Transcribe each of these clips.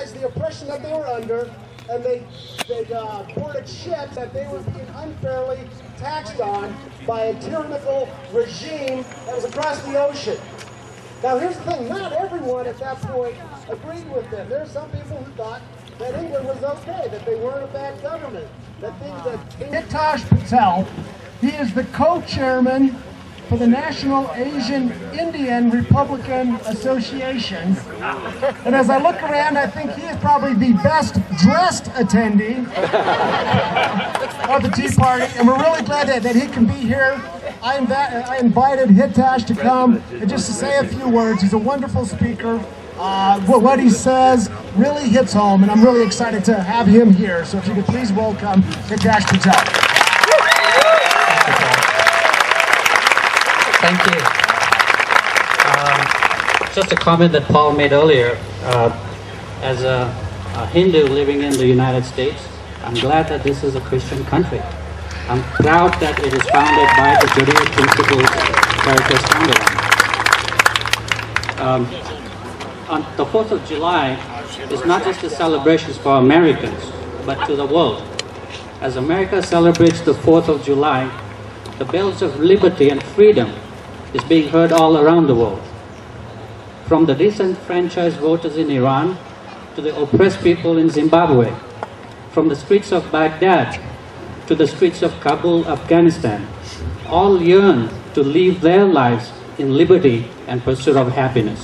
realized the oppression that they were under, and they boarded ships that they were being unfairly taxed on by a tyrannical regime that was across the ocean. Now here's the thing, not everyone at that point agreed with them. There are some people who thought that England was okay, that they weren't a bad government, that things that... Hitesh Patel, he is the co-chairman for the National Asian Indian Republican Association. And as I look around, I think he is probably the best dressed attendee of the Tea Party, and we're really glad that he can be here. I invited Hitesh to come and just to say a few words. He's a wonderful speaker. What he says really hits home, and I'm really excited to have him here. So if you could please welcome Hitesh Patel. Thank you. Just a comment that Paul made earlier. As a Hindu living in the United States, I'm glad that this is a Christian country. I'm proud that it is founded by the Judeo principles America is founded on. The 4th of July is not just a celebration for Americans, but to the world. As America celebrates the 4th of July, the bells of liberty and freedom is being heard all around the world. From the disenfranchised voters in Iran to the oppressed people in Zimbabwe, from the streets of Baghdad to the streets of Kabul, Afghanistan, all yearn to live their lives in liberty and pursuit of happiness.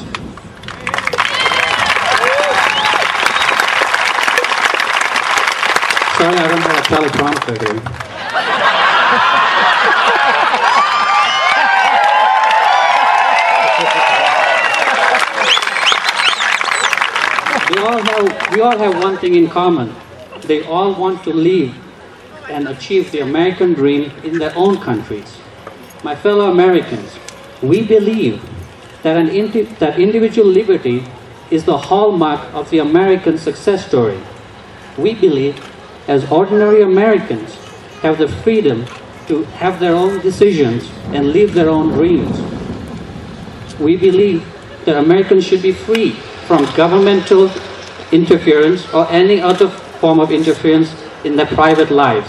Sorry, I don't have a teleprompter here. We all have one thing in common. They all want to live and achieve the American dream in their own countries. My fellow Americans, we believe that that individual liberty is the hallmark of the American success story. We believe, as ordinary Americans, have the freedom to have their own decisions and live their own dreams. We believe that Americans should be free from governmental interference or any other form of interference in their private lives.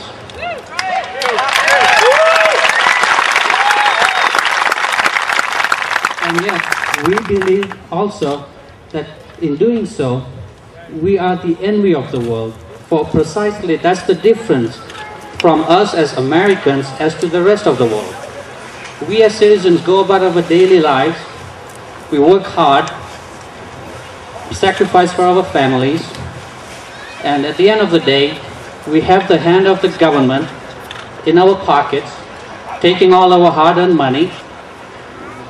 And yet, we believe also that in doing so, we are the envy of the world. For precisely that's the difference from us as Americans as to the rest of the world. We as citizens go about our daily lives, we work hard, sacrifice for our families, and at the end of the day, we have the hand of the government in our pockets, taking all our hard-earned money,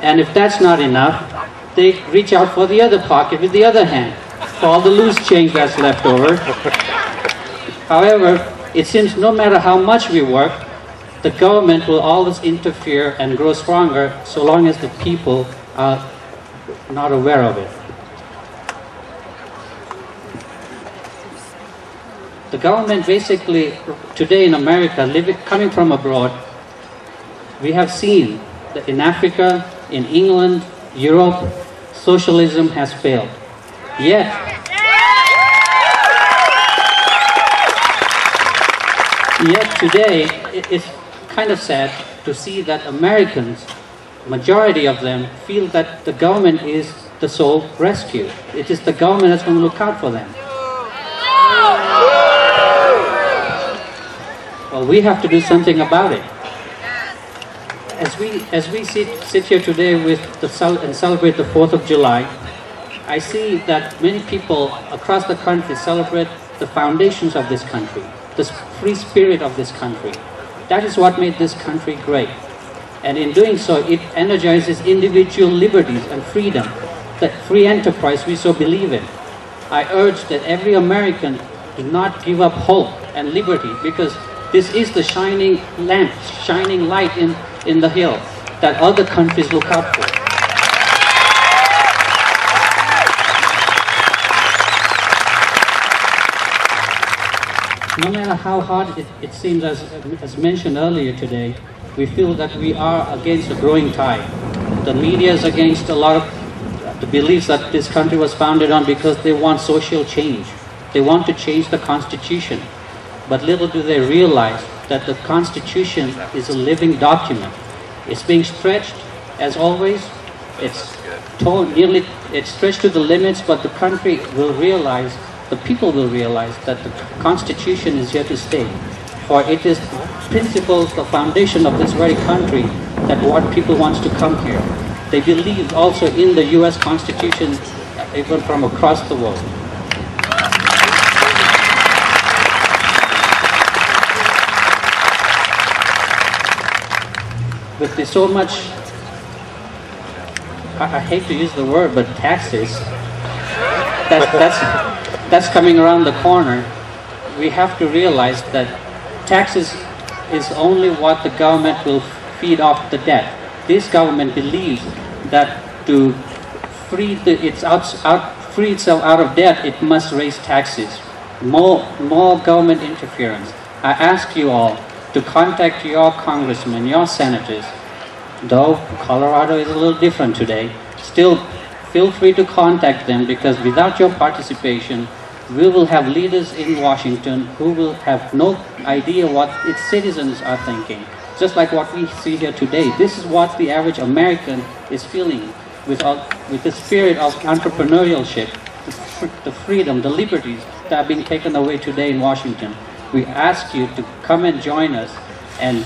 and if that's not enough, they reach out for the other pocket with the other hand, for all the loose change that's left over. However, it seems no matter how much we work, the government will always interfere and grow stronger so long as the people are not aware of it. The government basically, today in America, coming from abroad, we have seen that in Africa, in England, Europe, socialism has failed. Yet today, it's kind of sad to see that Americans, majority of them, feel that the government is the sole rescue. It is the government that's going to look out for them. Well, we have to do something about it. As we sit here today and celebrate the 4th of July, I see that many people across the country celebrate the foundations of this country, the free spirit of this country. That is what made this country great. And in doing so, it energizes individual liberties and freedom, that free enterprise we so believe in. I urge that every American do not give up hope and liberty, because this is the shining lamp, shining light in the hill that other countries look out for. No matter how hard it seems, as mentioned earlier today, we feel that we are against a growing tide. The media is against a lot of the beliefs that this country was founded on because they want social change. They want to change the Constitution. But little do they realize that the Constitution is a living document. It's being stretched, as always. It's stretched to the limits, but the country will realize, the people will realize that the Constitution is here to stay. For it is principles, the foundation of this very country, that what people want to come here. They believe also in the US Constitution, even from across the world. But there's so much, I hate to use the word, but taxes, that's coming around the corner. We have to realize that taxes is only what the government will feed off the debt. This government believes that to free itself out of debt, it must raise taxes. More government interference. I ask you all to contact your congressmen, your senators. Though Colorado is a little different today, still feel free to contact them, because without your participation, we will have leaders in Washington who will have no idea what its citizens are thinking. Just like what we see here today. This is what the average American is feeling with the spirit of entrepreneurship, the freedom, the liberties that are being taken away today in Washington. We ask you to come and join us and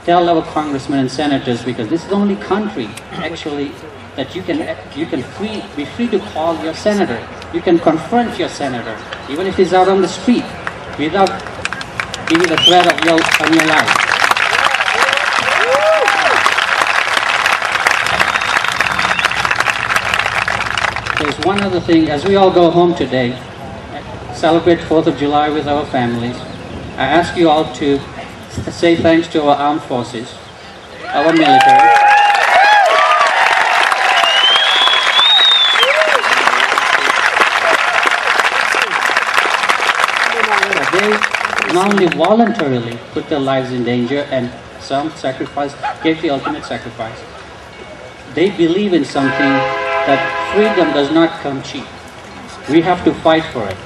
tell our congressmen and senators, because this is the only country actually that you can be free to call your senator. You can confront your senator, even if he's out on the street, without being the threat of on your life. There's one other thing. As we all go home today, celebrate 4th of July with our families, I ask you all to say thanks to our armed forces, our military. They not only voluntarily put their lives in danger, and some gave the ultimate sacrifice. They believe in something, that freedom does not come cheap. We have to fight for it.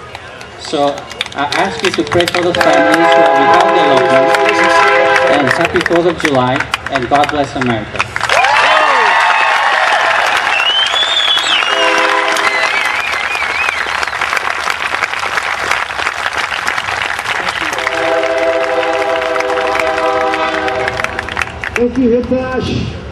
So I ask you to pray for the families who are without their loved ones, and happy 4th of July, and God bless America. Thank you, Hitesh.